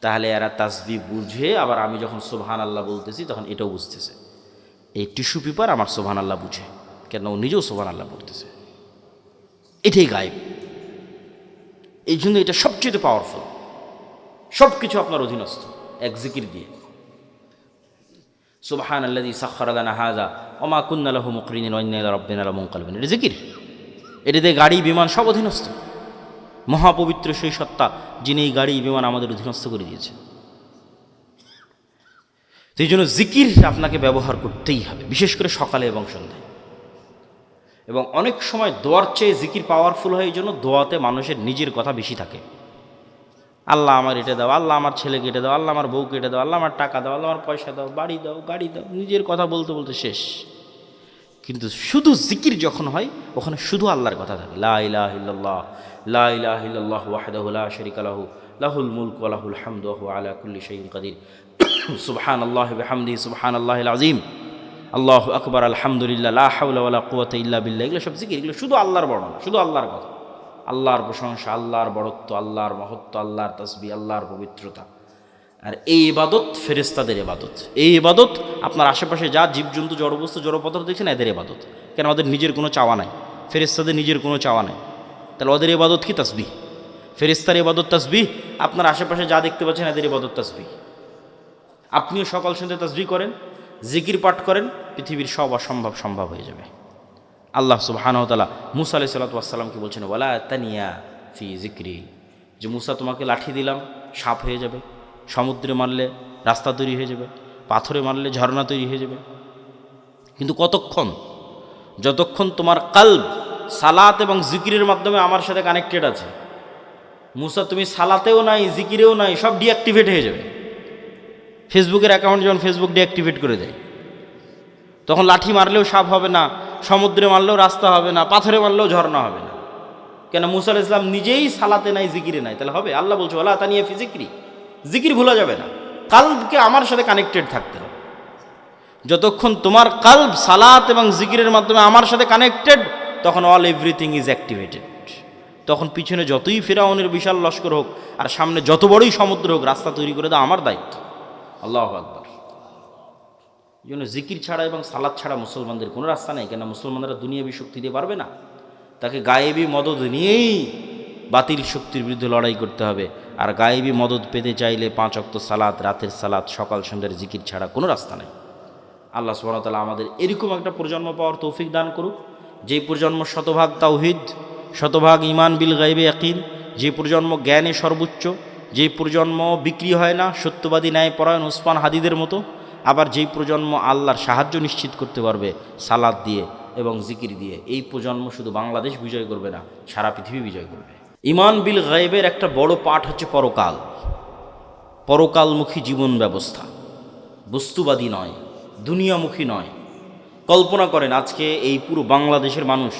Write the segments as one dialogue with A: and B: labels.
A: তাহলে এরা তাসবিহ বুঝে, আবার আমি যখন সুবহান আল্লাহ বলতেছি তখন এটাও বুঝতেছে। এই টিস্যু পেপার আমার সুবহান আল্লাহ বুঝে, কেন ও নিজেও সুবহান আল্লাহ বলতেছে। এটাই গায়েব। এই জন্য এটা সবচেয়ে পাওয়ারফুল। সব কিছু আপনার অধীনস্থ এক জিকির দিয়ে। সুবহানাল্লাযী সাখখারা লানা হাযা ওয়া মা কুন্না লাহু মুকরিনিন ওয়া ইন্না ইলা রাব্বিনা লামুনকালিবুন। এটা জিকির। এটা দিয়ে গাড়ি বিমান সব অধীনস্থ। মহাপবিত্র সেই সত্তা যিনি এই গাড়ি বিমান আমাদের অধীনস্থ করে দিয়েছেন। এই জন্য জিকির আপনাকে ব্যবহার করতেই হবে, বিশেষ করে সকালে এবং সন্ধ্যায়। এবং অনেক সময় দোয়ার চেয়ে জিকির পাওয়ারফুল হয়, এই জন্য দোয়াতে মানুষের নিজের কথা বেশি থাকে। আল্লাহ আমার এটা দাও, আল্লাহ আমার ছেলেকে এটা দাও, আল্লাহ আমার বউকে এটা দাও, আল্লাহ আমার টাকা দাও, আল্লাহ আমার পয়সা দাও, বাড়ি দাও, গাড়ি দাও, নিজের কথা বলতে বলতে শেষ। কিন্তু শুধু জিকির যখন হয়, ওখানে শুধু আল্লাহর কথা থাকে। লা ইলাহা ইল্লাল্লাহ, লা ইলাহা ইল্লাল্লাহ ওয়াহদাহু লা শারীকা লাহু, লাহুল মুলকু ওয়া লাহুল হামদু ওয়া হুয়া আলা কুল্লি শাইইন কাদির, সুবহানাল্লাহি ওয়া বিহামদিহি সুবহানাল্লাহিল আযীম, আল্লাহু আকবার, আলহামদুলিল্লাহ, লা হাওলা ওয়ালা কুওয়াতা ইল্লা বিল্লাহ। এগুলো সব জিকির, এগুলো শুধু আল্লাহর বর্ণনা, শুধু আল্লাহর কথা, আল্লাহর প্রশংসা, আল্লাহর বড়ত্ব, আল্লাহর মহত্ব, আল্লাহর তাসবিহ, আল্লাহর পবিত্রতা। আর এই ইবাদত ফেরেশতাদের ইবাদত। এই ইবাদত আপনার আশেপাশে যা জীবজন্তু, জড়বস্তু, জড়পদার্থ দেখছেন, এদের ইবাদত। কেন? ওদের নিজের কোনো চাওয়া নাই, ফেরেশতাদের নিজের কোনো চাওয়া নাই। তাহলে ওদের ইবাদত কি? তাসবিহ। ফেরেশতার ইবাদত তাসবিহ। আপনার আশেপাশে যা দেখতে পাচ্ছেন, এদের ইবাদত তাসবিহ। আপনিও সকাল সন্ধ্যা তাসবিহ করেন, জিকির পাঠ করেন, পৃথিবীর সব অসম্ভব সম্ভব হয়ে যাবে। আল্লাহ সুবহানাহু ওয়া তাআলা মূসা আলাইহিস সালাতু ওয়াস সালামকে বলছেন, ওয়ালা তানিয়া ফি যিকরি, যে মূসা তোমাকে লাঠি দিলাম, সাপ হয়ে যাবে, সমুদ্রে মারলে রাস্তা তৈরি হয়ে যাবে, পাথরে মারলে ঝর্ণা তৈরি হয়ে যাবে। কিন্তু কতক্ষণ? যতক্ষণ তোমার কলব সালাত এবং জিকিরের মাধ্যমে আমার সাথে কানেক্টেড আছে। মূসা তুমি সালাতেও নাই, জিকিরেও নাই, সব ডিঅ্যাক্টিভেট হয়ে যাবে। ফেসবুকের অ্যাকাউন্ট যখন ফেসবুক ডিঅ্যাক্টিভেট করে দেয়, তখন লাঠি মারলেও সাপ হবে না, সমুদ্রে মারলেও রাস্তা হবে না, পাথরে মারলেও ঝর্ণা হবে না। কেন? মূসা আলাইহিস সালাম নিজেই সালাতে নাই, জিকিরে নাই। তাহলে হবে? আল্লাহ বলছে ওয়ালা তানিয়া ফি যিকরি, জিকির ভুলা যাবে না। কলবকে আমার সাথে কানেক্টেড থাকতে হবে। যতক্ষণ তোমার কলব সালাত এবং জিকিরের মাধ্যমে আমার সাথে কানেক্টেড, তখন অল এভরিথিং ইজ অ্যাক্টিভেটেড। তখন পিছনে যতই ফিরআউনের বিশাল লস্কর হোক, আর সামনে যত বড়ই সমুদ্র হোক, রাস্তা তৈরি করে দেওয়া আমার দায়িত্ব। আল্লাহু আকবার। এই জন্য জিকির ছাড়া এবং সালাত ছাড়া মুসলমানদের কোনো রাস্তা নেই। কেন? মুসলমানরা দুনিয়াবী শক্তি দিয়ে পারবে না। তাকে গায়েবী মদদ নিয়েই বাতিল শক্তির বিরুদ্ধে লড়াই করতে হবে। আর গায়েবী মদদ পেতে চাইলে 5 ওয়াক্ত সালাত, রাতের সালাত, সকাল সন্ধ্যার জিকির ছাড়া কোনো রাস্তা নেই। আল্লাহ সুবহানাহু ওয়া তাআলা আমাদের এরকম একটা প্রজন্ম পাওয়ার তৌফিক দান করুক, যেই প্রজন্ম শতভাগ তাওহীদ, শতভাগ ঈমান বিল গায়বে ইয়াকিন, যে প্রজন্ম জ্ঞানে সর্বোচ্চ, যেই প্রজন্ম বিক্রি হয় না, সত্যবাদী ন্যায়পরায়ণ ওসমান হাদিদের মতো। আবার যেই প্রজন্ম আল্লাহর সাহায্য নিশ্চিত করতে পারবে সালাত দিয়ে এবং জিকির দিয়ে। এই প্রজন্ম শুধু বাংলাদেশ বিজয় করবে না, সারা পৃথিবী বিজয় করবে। ঈমান বিল গায়বের একটা বড় পাঠ হচ্ছে পরকাল, পরকালমুখী জীবন ব্যবস্থা। বস্তুবাদী নয়, দুনিয়ামুখী নয়। কল্পনা করেন আজকে এই পুরো বাংলাদেশের মানুষ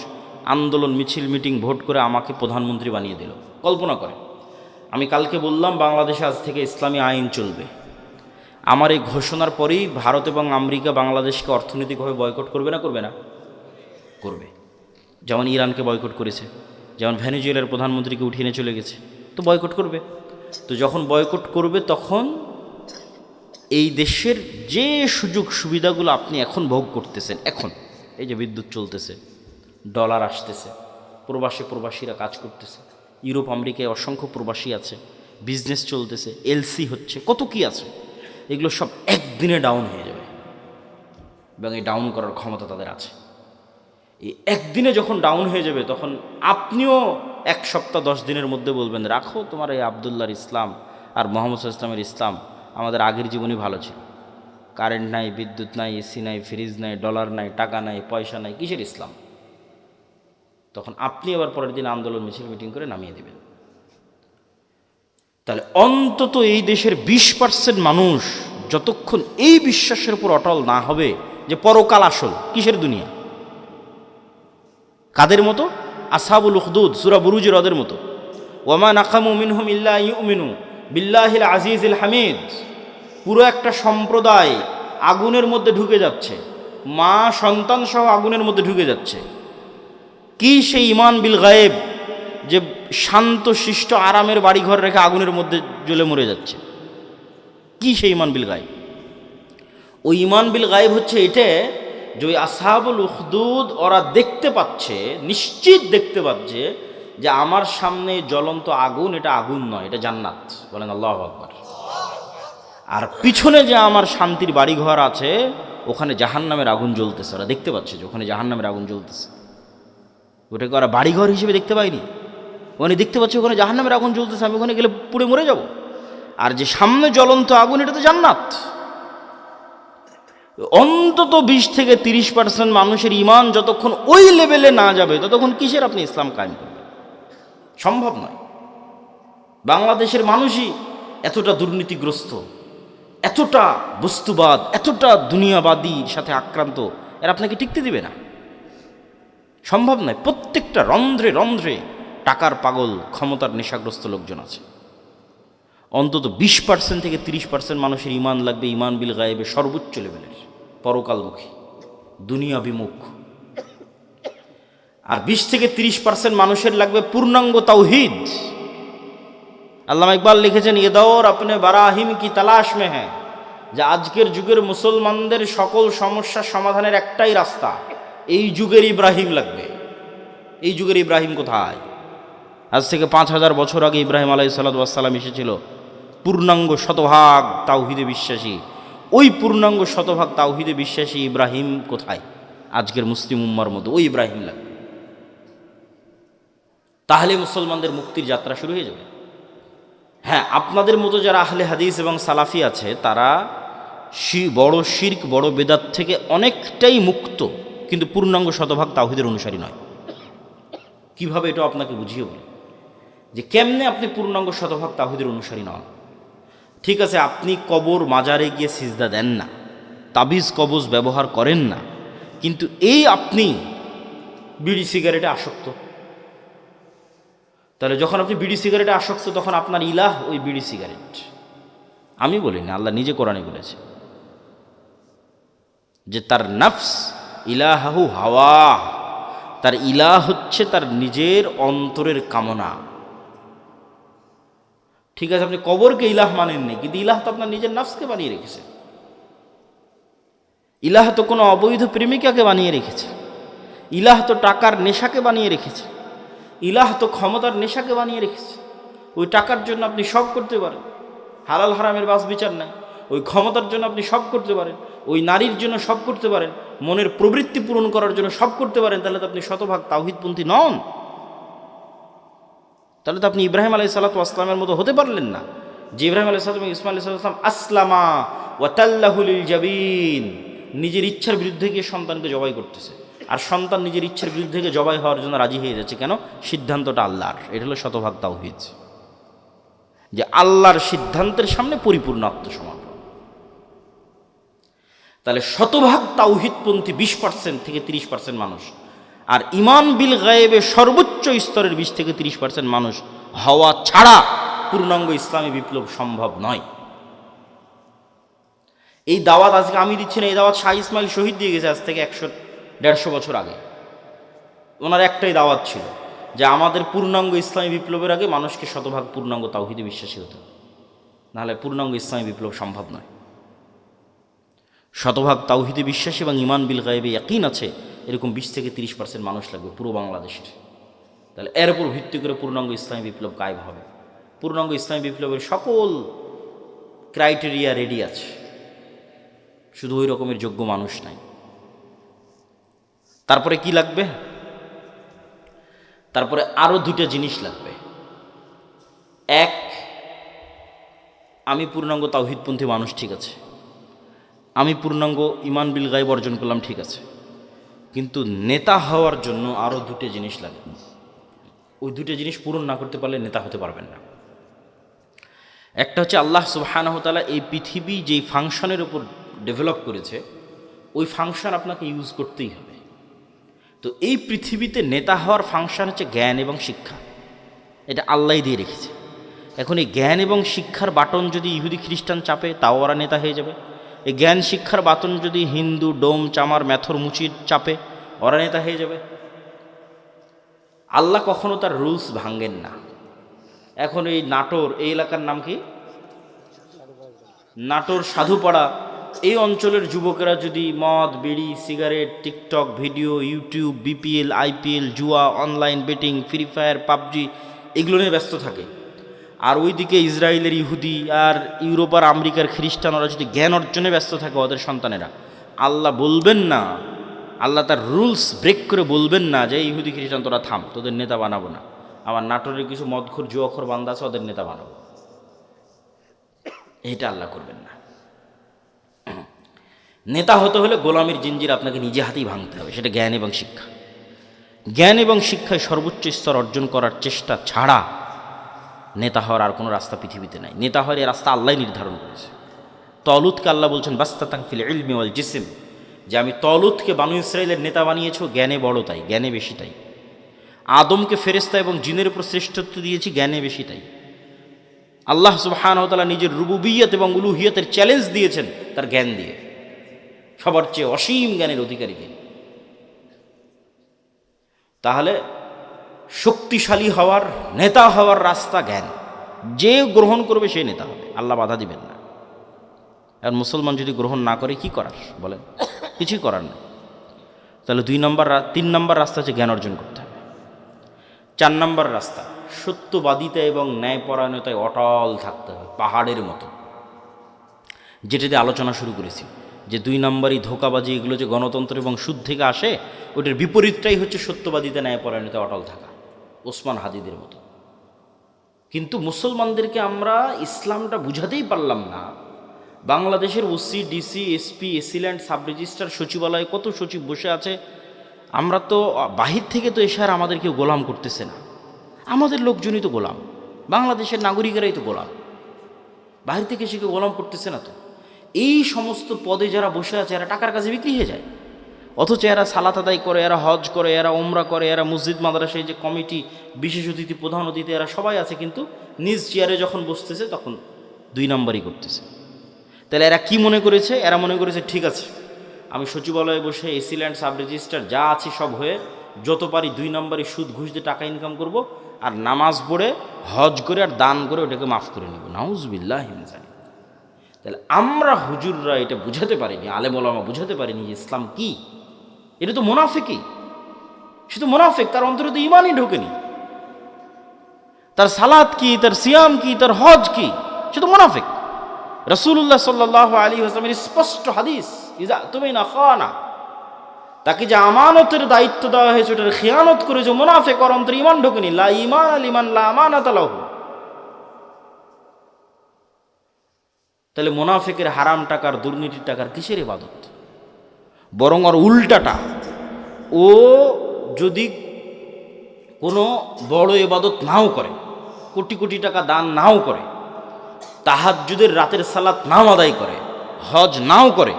A: আন্দোলন, মিছিল, মিটিং, ভোট করে আমাকে প্রধানমন্ত্রী বানিয়ে দিল। কল্পনা করেন। আমি কালকে বললাম বাংলাদেশে আজ থেকে ইসলামী আইন চলবে। আমার এই ঘোষণার পরেই ভারত এবং আমেরিকা বাংলাদেশকে অর্থনৈতিকভাবে বয়কট করবে না? করবে না? করবে। যেমন ইরানকে বয়কট করেছে, যেমন ভেনেজুয়েলার প্রধানমন্ত্রীকে উঠিয়ে নিয়ে চলে গেছে, তো বয়কট করবে। তো যখন বয়কট করবে, তখন এই দেশের যে সুযোগ সুবিধাগুলো আপনি এখন ভোগ করতেছেন, এখন এই যে বিদ্যুৎ চলতেছে, ডলার আসতেছে, প্রবাসীরা কাজ করতেছে, ইউরোপ আমেরিকায় অসংখ্য প্রবাসী আছে, বিজনেস চলতেছে, এলসি হচ্ছে, কত কি আছে, এগুলো সব একদিনে ডাউন হয়ে যাবে। এবং এই ডাউন করার ক্ষমতা তাদের আছে। এই একদিনে যখন ডাউন হয়ে যাবে, তখন আপনিও 1 সপ্তাহ 10 দিনের মধ্যে বলবেন, রাখো তোমার এই আবদুল্লাহর ইসলাম আর মোহাম্মদ ইসলামের ইসলাম, আমাদের আগের জীবনই ভালো ছিল। কারেন্ট নাই, বিদ্যুৎ নাই, এসি নাই, ফ্রিজ নাই, ডলার নাই, টাকা নাই, পয়সা নাই, কিসের ইসলাম? তখন আপনি আবার পরের দিন আন্দোলন, মিছিল, মিটিং করে নামিয়ে দেবেন। তাহলে অন্তত এই দেশের 20% মানুষ যতক্ষণ এই বিশ্বাসের উপর অটল না হবে যে পরকাল আসল, কিসের দুনিয়া, কাদের মতো? আসহাবুল উখদুদ, সূরা বুরুজের ওদের মতো। ওয়ামা নাকামু মিনহুম ইল্লা ইউমিনু বিল্লাহিল আজিজিল হামিদ। পুরো একটা সম্প্রদায় আগুনের মধ্যে ঢুকে যাচ্ছে, মা সন্তান সহ আগুনের মধ্যে ঢুকে যাচ্ছে। কি সেই ঈমান বিল গায়েব, যে শান্ত শিষ্ট আরামের বাড়িঘর রেখে আগুনের মধ্যে জ্বলে মরে যাচ্ছে? কি সেই ঈমান বিল গায়েব? ওই ঈমান বিল গায়েব হচ্ছে এটা যে ওই আসহাবুল উখদুদ ওরা দেখতে পাচ্ছে, নিশ্চিত দেখতে পাচ্ছে যে আমার সামনে জ্বলন্ত আগুন, এটা আগুন নয়, এটা জান্নাত। বলেন আল্লাহু আকবার। আর পিছনে যে আমার শান্তির বাড়িঘর আছে, ওখানে জাহান্নামের আগুন জ্বলতেছে। ওরা দেখতে পাচ্ছে যে ওখানে জাহান্নামের আগুন জ্বলতেছে। ওটাকে ওরা বাড়িঘর হিসেবে দেখতে পায়নি, ওখানে দেখতে পাচ্ছে ওখানে জাহান্নামের আগুন জ্বলতেছে, আমি ওখানে গেলে পুড়ে মরে যাব। আর যে সামনে জ্বলন্ত আগুন, এটা তো জান্নাত। অন্তত 20-30% মানুষের ঈমান যতক্ষণ ওই লেভেলে না যাবে, ততক্ষণ কিসের আপনি ইসলাম কায়েম করবেন? সম্ভব নয়। বাংলাদেশের মানুষই এতটা দুর্নীতিগ্রস্ত, এতটা বস্তুবাদ, এতটা দুনিয়াবাদীর সাথে আক্রান্ত, এর আপনাকে টিকতে দিবে না। সম্ভব নয়। প্রত্যেকটা রন্ধ্রে রন্ধ্রে টাকার পাগল, ক্ষমতার নেশাগ্রস্ত লোকজন আছে। অন্তত 20% থেকে 30% মানুষের ঈমান লাগবে ঈমান বিল গায়েবে সর্বোচ্চ লেভেলের, পরকালমুখী, দুনিয়া বিমুখ। আর 20-30% মানুষের লাগবে পূর্ণাঙ্গ তাওহীদ। আল্লামা ইকবাল লিখেছেন, ये दौर अपने बराहिम की तलाश में है, যে আজকের যুগের মুসলমানদের সকল সমস্যার সমাধানের একটাই রাস্তা, এই যুগের ইব্রাহিম লাগবে। এই যুগের ইব্রাহিম কোথায়? আজ থেকে 5000 বছর আগে ইব্রাহিম আলাইহিস সালাতু ওয়াস সালাম এসেছিল, পূর্ণাঙ্গ শতভাগ তাওহীদে বিশ্বাসী। ওই পূর্ণাঙ্গ শতভাগ তাওহীদে বিশ্বাসী ইব্রাহিম কোথায়? আজকের মুসলিম উম্মার মধ্যে ওই ইব্রাহিম লাগবে। তাহলে মুসলমানদের মুক্তির যাত্রা শুরু হয়ে যাবে। হ্যাঁ, আপনাদের মতো যারা আহলে হাদিস এবং সালাফি আছে, তারা বড় শিরক, বড় বেদাত থেকে অনেকটাই মুক্ত, কিন্তু পূর্ণাঙ্গ শতভাগ তাওহীদের অনুসারী নয়। কিভাবে? এটা আপনাকে বুঝিয়ে বলি যে কেমনে আপনি পূর্ণাঙ্গ শতভাগ তাওহীদের অনুসারী নন। ঠিক আছে, আপনি কবর মাজারে গিয়ে সিজদা দেন না, তাবিজ কবজ ব্যবহার করেন না, কিন্তু এই আপনি বিড়ি সিগারেটে আসক্ত। তাহলে যখন আপনি বিড়ি সিগারেটে আসক্ত, তখন আপনার ইলাহ ওই বিড়ি সিগারেট। আমি বলি না, আল্লাহ নিজে কোরআনে বলেছে যে তার নফস ইলাহু হাওয়া, তার ইলাহ হচ্ছে তার নিজের অন্তরের কামনা। ঠিক আছে, আপনি কবরকে ইলাহ মানেননি, কিন্তু ইলাহ তো আপনার নিজের নফসকে বানিয়ে রেখেছে। ইলাহ তো কোনো অবৈধ প্রেমিকাকে বানিয়ে রেখেছে, ইলাহ তো টাকার নেশাকে বানিয়ে রেখেছে, ইলাহ তো ক্ষমতার নেশাকে বানিয়ে রেখেছে। ওই টাকার জন্য আপনি সব করতে পারেন, হালাল হারামের বাস বিচার নাই। ওই ক্ষমতার জন্য আপনি সব করতে পারেন, ওই নারীর জন্য সব করতে পারেন, মনের প্রবৃত্তি পূরণ করার জন্য সব করতে পারেন। তাহলে তো আপনি শতভাগ তাওহীদপন্থী নন। তাহলে তো আপনি ইব্রাহিম আলাইহিস সালাতু ওয়াস সালামের মতো হতে পারলেন না, যে ইব্রাহিম আলাইহিস সালাম এবং ইসমাঈল আলাইহিস সালাম আসলামা ওয়া তাল্লাহু লিল জাবিন, নিজের ইচ্ছার বিরুদ্ধে গিয়ে সন্তানকে জবাই করতেছে। আর সন্তান নিজের ইচ্ছার বিরুদ্ধে গিয়ে জবাই হওয়ার জন্য রাজি হয়ে যাচ্ছে। কেন? সিদ্ধান্তটা আল্লাহর। এটা হলো শতভাগ তাওহীদ, যে আল্লাহর সিদ্ধান্তের সামনে পরিপূর্ণ আত্মসমর্পণ। তাহলে শতভাগ তাওহীদপন্থী 20% থেকে 30% মানুষ, আর ঈমান বিল গায়েবে সর্বোচ্চ স্তরের 20-30% মানুষ হওয়া ছাড়া পূর্ণাঙ্গ ইসলামী বিপ্লব সম্ভব নয়। এই দাওয়াত আজকে আমি দিচ্ছি না, এই দাওয়াত শাহ ইসমাইল শহীদ দিয়ে গেছে আজ থেকে 100-150 বছর আগে। ওনার একটাই দাওয়াত ছিল যে আমাদের পূর্ণাঙ্গ ইসলামী বিপ্লবের আগে মানুষকে শতভাগ পূর্ণাঙ্গ তাওহীদে বিশ্বাসী হতে হবে, নাহলে পূর্ণাঙ্গ ইসলামী বিপ্লব সম্ভব নয়। শতভাগ তাওহীদে বিশ্বাসী এবং ঈমান বিল গায়েবে ইয়াকিন আছে এরকম 20-30% মানুষ লাগবে পুরো বাংলাদেশের। তাহলে এর উপর ভিত্তি করে পূর্ণাঙ্গ ইসলামী বিপ্লব কায়েম হবে। পূর্ণাঙ্গ ইসলামী বিপ্লবের সকল ক্রাইটেরিয়া রেডি আছে, শুধু ওই রকমের যোগ্য মানুষ নাই। তারপরে কি লাগবে? তারপরে আরও 2টা জিনিস লাগবে। এক, আমি পূর্ণাঙ্গ তাওহীদপন্থী মানুষ, ঠিক আছে, আমি পূর্ণাঙ্গ ঈমান বিল গায়ব অর্জন করলাম, ঠিক আছে, কিন্তু নেতা হওয়ার জন্য আরও 2টা জিনিস লাগে। ওই 2টা জিনিস পূরণ না করতে পারলে নেতা হতে পারবেন না। একটা হচ্ছে আল্লাহ সুবহানাহু ওয়া তাআলা এই পৃথিবী যেই ফাংশনের উপর ডেভেলপ করেছে, ওই ফাংশন আপনাকে ইউজ করতেই হবে। তো এই পৃথিবীতে নেতা হওয়ার ফাংশন হচ্ছে জ্ঞান এবং শিক্ষা, এটা আল্লাহই দিয়ে রেখেছে। এখন এই জ্ঞান এবং শিক্ষার বাটন যদি ইহুদি খ্রিস্টান চাপে, তাও ওরা নেতা হয়ে যাবে। এই জ্ঞান শিক্ষার বাটন যদি হিন্দু, ডোম, চামার, ম্যাথর, মুচির চাপে, ওরা নেতা হয়ে যাবে। আল্লাহ কখনো তার রুলস ভাঙ্গেন না। এখন এই নাটোর এই এলাকার নাম কি? নাটোর সাধুপাড়া এই অঞ্চলের যুবকেরা যদি মদ, বিড়ি, cigarette, TikTok video, YouTube, BPL, IPL, জুয়া, online betting, Free Fire, PUBG এগুলো নিয়ে ব্যস্ত থাকে, আর ওইদিকে ইসরায়েলের ইহুদি আর ইউরোপ আর আমেরিকার খ্রিস্টানরা যদি জ্ঞান অর্জনে ব্যস্ত থাকে ওদের সন্তানেরা, আল্লাহ বলবেন না, আল্লাহ তার রুলস ব্রেক করে বলবেন না যে ইহুদি খ্রিস্টান তোরা থাম, তোদের নেতা বানাবো না, আমার নাটোরের কিছু মদখোর জুয়াখোর বান্দা আছে ওদের নেতা বানাবো, এটা আল্লাহ করবেন না। নেতা হতে হলে গোলামির জিঞ্জির আপনাকে নিজে হাতেই ভাঙতে হবে, সেটা জ্ঞান এবং শিক্ষা। জ্ঞান এবং শিক্ষায় সর্বোচ্চ স্তর অর্জন করার চেষ্টা ছাড়া নেতা হওয়ার আর কোনো রাস্তা পৃথিবীতে নাই। নেতা হওয়ার এই রাস্তা আল্লাহ নির্ধারণ করেছে। তলুতকে আল্লাহ বলছেন বাস্তাতাং ফিল ইলমি ওয়াল জিসম, যে আমি তলুতকে বানু ইসরাইলের নেতা বানিয়েছি, জ্ঞানে বড় তাই, জ্ঞানে বেশি তাই। আদমকে ফেরেশতা এবং জিনের উপর শ্রেষ্ঠত্ব দিয়েছি, জ্ঞানে বেশি তাই। আল্লাহ সুবহানাহু ওয়া তাআলা নিজের রুবুবিয়ত এবং উলুহিয়তের চ্যালেঞ্জ দিয়েছেন তার জ্ঞান দিয়ে, সবার চেয়ে অসীম জ্ঞানের অধিকারী তিনি। তাহলে শক্তিশালী হওয়ার, নেতা হওয়ার রাস্তা জ্ঞান, যে গ্রহণ করবে সে নেতা হবে, আল্লাহ বাধা দিবেন না। আর মুসলমান যদি গ্রহণ না করে কি করার বলেন, কিছুই করার নেই। তাহলে 3 নম্বর রাস্তা হচ্ছে জ্ঞান অর্জন করতে হবে। 4 নম্বর রাস্তা সত্যবাদিতা এবং ন্যায়পরায়ণতায় অটল থাকতে হবে, পাহাড়ের মতো। যেটা দিয়ে আলোচনা শুরু করেছি যে 2 নম্বরই ধোঁকাবাজি, এগুলো যে গণতন্ত্র এবং সুদ থেকে আসে, ওটার বিপরীতটাই হচ্ছে সত্যবাদিতা, ন্যায়পরায়ণতায় অটল থাকা, ওসমান হাদিদের মতো। কিন্তু মুসলমানদেরকে আমরা ইসলামটা বুঝাতেই পারলাম না। বাংলাদেশের OC, DC, SP, AC land, sub registrar, সচিবালয়ে কত সচিব বসে আছে, আমরা তো বাহির থেকে তো এসে আর আমাদের কেউ গোলাম করতেছে না, আমাদের লোকজনই তো গোলাম, বাংলাদেশের নাগরিকেরাই তো গোলাম, বাহির থেকে এসে কেউ গোলাম করতেছে না তো। এই সমস্ত পদে যারা বসে আছে এরা টাকার কাছে বিক্রি হয়ে যায়, অথচ এরা সালাত আদায় করে, এরা হজ করে, এরা ওমরা করে, এরা মসজিদ মাদ্রাসায় যে কমিটি, বিশেষ অতিথি, প্রধান অতিথি, এরা সবাই আছে, কিন্তু নিজ চেয়ারে যখন বসতেছে তখন 2 নম্বরই করতেছে। তাহলে এরা কি মনে করেছে? এরা মনে করেছে ঠিক আছে, আমি সচিবালয়ে বসে এসিল্যান্ড, সাব রেজিস্ট্রার যা আছে সব হয়ে যত পারি 2 নম্বরই সুদ ঘুষ দিয়ে টাকা ইনকাম করব, আর নামাজ পড়ে হজ করে আর দান করে ওটাকে মাফ করে নেব। নাউজুবিল্লাহি মিন যালিক। তাহলে আমরা হুজুররা এটা বুঝাতে পারিনি, আলেম ওলামা বুঝাতে পারিনি যে ইসলাম কি। এটা তো মুনাফিকই, সে তো মুনাফিক, তার অন্তরে তো ইমানই ঢোকেনি। তার সালাত কি, তার সিয়াম কি, তার হজ কি, সে তো মুনাফিক। রাসূলুল্লাহ সাল্লাল্লাহু আলাইহি ওয়াসাল্লামের স্পষ্ট হাদিস, ইজা তুমিনা খানা, তাকে যে আমানতের দায়িত্ব দেওয়া হয়েছে ওটার খেয়ানত করেছে মুনাফিক, ওর অন্তরে ইমান ঢোকেনি। লা ঈমান লিমান লা আমানাতা লাহু। তাহলে মুনাফিকের হারাম টাকার, দুর্নীতির টাকার কিসের ইবাদত? বরং ওর উল্টাটা, ও যদি কোনো বড় ইবাদত নাও করে, কোটি কোটি টাকা দান নাও করে, তাহাজ্জুদের রাতের সালাত নাও আদায় করে, হজ নাও করে,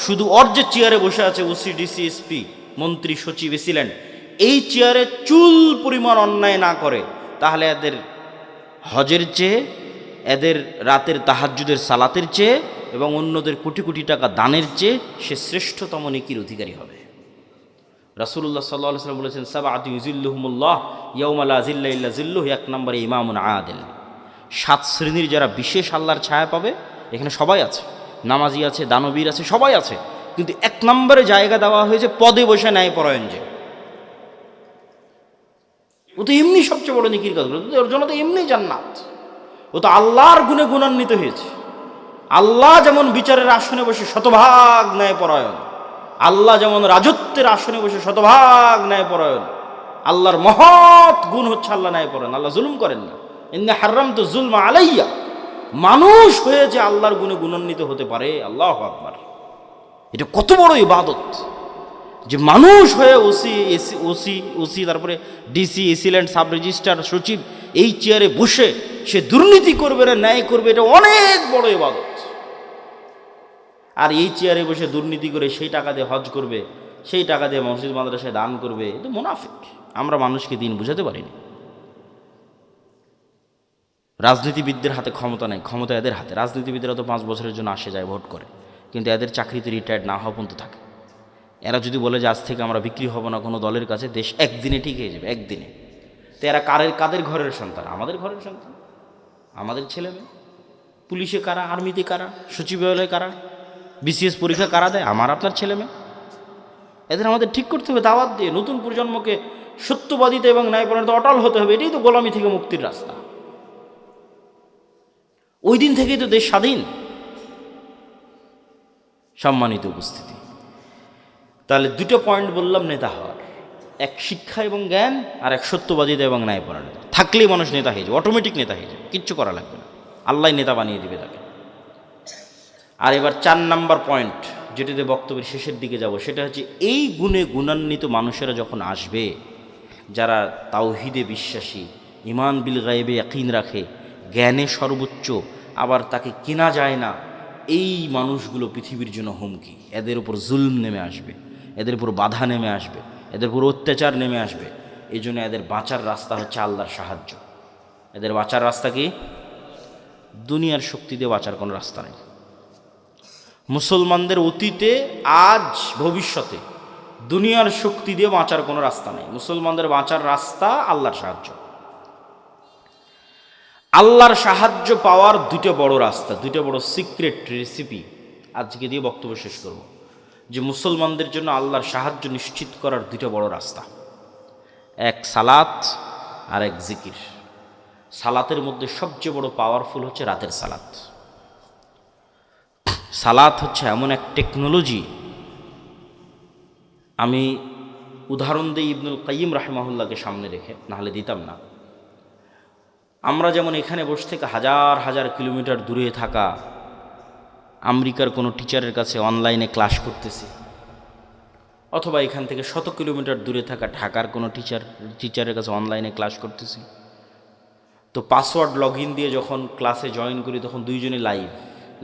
A: শুধু ওর যে চেয়ারে বসে আছে ওসি, ডিসি, এসপি, মন্ত্রী, সচিব, এসিল্যান্ড, এই চেয়ারে চুল পরিমাণ অন্যায় না করে, তাহলে এদের হজের চেয়ে, এদের রাতের তাহাজ্জুদের সালাতের চেয়ে এবং অন্যদের কোটি কোটি টাকা দানের চেয়ে সে শ্রেষ্ঠতম নেকির অধিকারী হবে। রাসূলুল্লাহ সাল্লাল্লাহু আলাইহি ওয়াসাল্লাম বলেছেন, সাবআতু ইযিল্লুহুমুল্লাহ ইয়াউমা লা যিল্লা ইল্লা যিল্লুহু। 1 নম্বরে ইমামুন আদিল। 7 শ্রেণীর যারা বিশেষ আল্লাহর ছায়া পাবে, এখানে সবাই আছে, নামাজি আছে, দানবীর আছে, সবাই আছে, কিন্তু 1 নম্বরে জায়গা দেওয়া হয়েছে পদে বসে ন্যায়পরায়ণ যে। ও তো এমনি সবচেয়ে বড় নেকির কাজ, ওর জন্য তো এমনি জান্নাত। ও তো আল্লাহর গুণে গুণান্বিত হয়েছে। আল্লাহ যেমন বিচারের আসনে বসে শতভাগ ন্যায়পরায়ণ, আল্লাহ যেমন রাজত্বের আসনে বসে শতভাগ ন্যায়পরায়ণ, আল্লাহর মহৎ গুণ হচ্ছে আল্লাহ ন্যায়পরায়ণ, আল্লাহ জুলুম করেন না। ইন্নী হারামতু যুলমা আলাইয়া। মানুষ হয়ে যে আল্লাহর গুণে গুণান্বিত হতে পারে, আল্লাহু আকবার, এটা কত বড় ইবাদত যে মানুষ হয়ে ওসি তারপরে ডিসি, এসিল্যান্ড, সাব রেজিস্ট্রার, সচিব এই চেয়ারে বসে সে দুর্নীতি করবে না, ন্যায় করবে, এটা অনেক বড় ইবাদত। আর এই চেয়ারে বসে দুর্নীতি করে সেই টাকা দিয়ে হজ করবে, সেই টাকা দিয়ে মসজিদ মাদ্রাসায় দান করবে, এটা মুনাফিক। আমরা মানুষকে দিন বুঝাতে পারিনি। রাজনীতিবিদদের হাতে ক্ষমতা নেই, ক্ষমতা এদের হাতে। রাজনীতিবিদরা তো 5 বছরের জন্য আসে যায়, ভোট করে, কিন্তু এদের চাকরিতে রিটায়ার্ড না হওয়া পর্যন্ত থাকে। এরা যদি বলে যে আজ থেকে আমরা বিক্রি হব না কোনো দলের কাছে, দেশ একদিনে ঠিক হয়ে যাবে, একদিনে। তো এরা কাদের ঘরের সন্তান? আমাদের ঘরের সন্তান, আমাদের ছেলে মেয়ে। পুলিশে কারা, আর্মিতে কারা, সচিবালয়ে কারা, বিসিএস পরীক্ষা কারা দেয়? আমার আপনার ছেলে মেয়ে। এদের আমাদের ঠিক করতে হবে দাওয়াত দিয়ে, নতুন প্রজন্মকে সত্যবাদিতা এবং ন্যায়পরায়ণতা অটল হতে হবে। এটাই তো গোলামি থেকে মুক্তির রাস্তা। ওই দিন থেকেই তো দেশ স্বাধীন। সম্মানিত উপস্থিতি, তাহলে দুটো পয়েন্ট বললাম নেতা হওয়ার, এক শিক্ষা এবং জ্ঞান, আর এক সত্যবাদিতা এবং ন্যায়পরায়ণতা। থাকলেই মানুষ নেতা হয়ে যাবে, অটোমেটিক নেতা হয়ে যাবে, কিচ্ছু করা লাগবে না, আল্লাহ নেতা বানিয়ে দিবে তাকে। আর এবার 4 নাম্বার পয়েন্ট, যেটাতে বক্তব্যের শেষের দিকে যাব, সেটা হচ্ছে এই গুণে গুণান্বিত মানুষেরা যখন আসবে, যারা তাওহীদে বিশ্বাসী, ঈমান বিল গায়বে ইয়াকিন রাখে, জ্ঞানে সর্বোচ্চ, আবার তাকে কেনা যায় না, এই মানুষগুলো পৃথিবীর জন্য হুমকি। এদের উপর জুলম নেমে আসবে, এদের উপর বাধা নেমে আসবে, এদের উপর অত্যাচার নেমে আসবে। এই জন্য এদের বাঁচার রাস্তা হচ্ছে আল্লাহর সাহায্য। এদের বাঁচার রাস্তা কি? দুনিয়ার শক্তি দিয়ে বাঁচার কোনো রাস্তা নেই। মুসলমানদের অতীতে, আজ, ভবিষ্যতে দুনিয়ার শক্তি দিয়ে বাঁচার কোনো রাস্তা নেই। মুসলমানদের বাঁচার রাস্তা আল্লাহর সাহায্য। আল্লাহর সাহায্য পাওয়ার দুটো বড় রাস্তা, দুটো বড় সিক্রেট রেসিপি আজকে দিয়ে বক্তব্য শেষ করব, যে মুসলমানদের জন্য আল্লাহর সাহায্য নিশ্চিত করার দুটো বড় রাস্তা। এক সালাত আর এক জিকির। সালাতের মধ্যে সবচেয়ে বড় পাওয়ারফুল হচ্ছে রাতের সালাত। সালাত হচ্ছে এমন এক টেকনোলজি, আমি উদাহরণ দিই ইবনুল কাইয়িম রাহিমাহুল্লাহকে সামনে রেখে, নাহলে দিতাম না। আমরা যেমন এখানে বসে থেকে হাজার হাজার কিলোমিটার দূরে থাকা আমেরিকার কোনো টিচারের কাছে অনলাইনে ক্লাস করতেছি, অথবা এখান থেকে 100 কিলোমিটার দূরে থাকা ঢাকার কোনো টিচারের কাছে অনলাইনে ক্লাস করতেছি, তো পাসওয়ার্ড লগ ইন দিয়ে যখন ক্লাসে জয়েন করি, তখন দুইজনে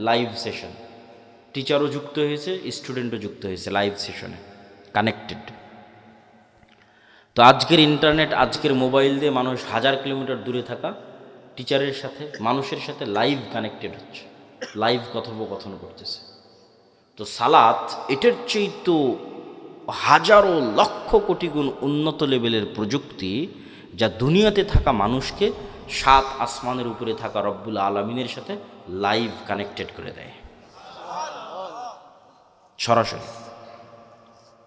A: লাইভ সেশন, টিচারও যুক্ত হয়েছে, স্টুডেন্টও যুক্ত হয়েছে লাইভ সেশনে, কানেক্টেড। তো আজকের ইন্টারনেট, আজকের মোবাইল দিয়ে মানুষ হাজার কিলোমিটার দূরে থাকা টিচারের সাথে, মানুষের সাথে লাইভ কানেক্টেড হচ্ছে, লাইভ কথোপকথন করতেছে। তো সালাত এটার চেয়ে তো হাজারো লক্ষ কোটি গুণ উন্নত লেভেলের প্রযুক্তি, যা দুনিয়াতে থাকা মানুষকে 7 আসমানের উপরে থাকা রব্বুল আলামিনের সাথে লাইভ কানেক্টেড করে দেয়। সরাসরি